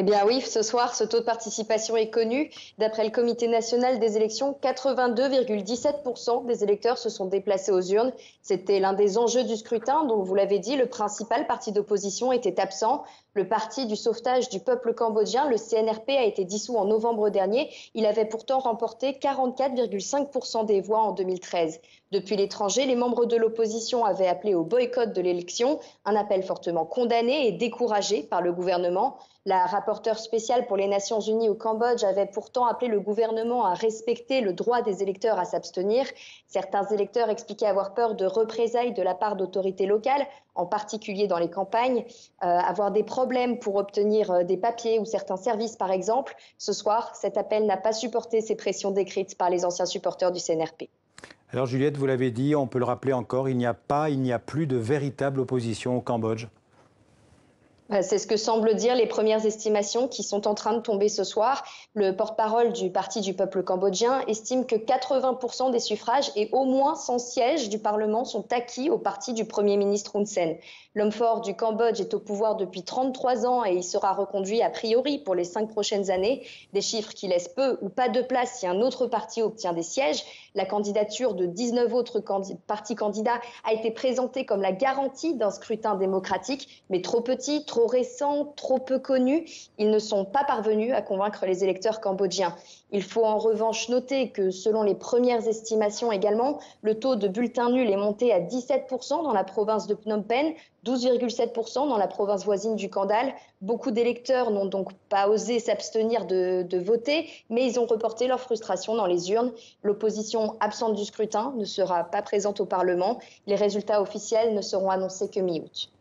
Eh bien oui, ce soir, ce taux de participation est connu. D'après le Comité national des élections, 82,17% des électeurs se sont déplacés aux urnes. C'était l'un des enjeux du scrutin, donc vous l'avez dit, le principal parti d'opposition était absent. Le Parti du sauvetage du peuple cambodgien, le CNRP, a été dissous en novembre dernier. Il avait pourtant remporté 44,5% des voix en 2013. Depuis l'étranger, les membres de l'opposition avaient appelé au boycott de l'élection, un appel fortement condamné et découragé par le gouvernement. La rapporteure spéciale pour les Nations Unies au Cambodge avait pourtant appelé le gouvernement à respecter le droit des électeurs à s'abstenir. Certains électeurs expliquaient avoir peur de représailles de la part d'autorités locales, en particulier dans les campagnes, avoir des problèmes pour obtenir des papiers ou certains services par exemple. Ce soir, cet appel n'a pas supporté ces pressions décrites par les anciens supporters du CNRP. Alors Juliette, vous l'avez dit, on peut le rappeler encore, il n'y a plus de véritable opposition au Cambodge. C'est ce que semblent dire les premières estimations qui sont en train de tomber ce soir. Le porte-parole du Parti du peuple cambodgien estime que 80% des suffrages et au moins 100 sièges du Parlement sont acquis au parti du Premier ministre Hun Sen. L'homme fort du Cambodge est au pouvoir depuis 33 ans et il sera reconduit a priori pour les 5 prochaines années. Des chiffres qui laissent peu ou pas de place si un autre parti obtient des sièges. La candidature de 19 autres partis candidats a été présentée comme la garantie d'un scrutin démocratique, mais trop petit, trop récents, trop peu connus, ils ne sont pas parvenus à convaincre les électeurs cambodgiens. Il faut en revanche noter que selon les premières estimations également, le taux de bulletins nuls est monté à 17% dans la province de Phnom Penh, 12,7% dans la province voisine du Kandal. Beaucoup d'électeurs n'ont donc pas osé s'abstenir de voter, mais ils ont reporté leur frustration dans les urnes. L'opposition absente du scrutin ne sera pas présente au Parlement. Les résultats officiels ne seront annoncés que mi-août.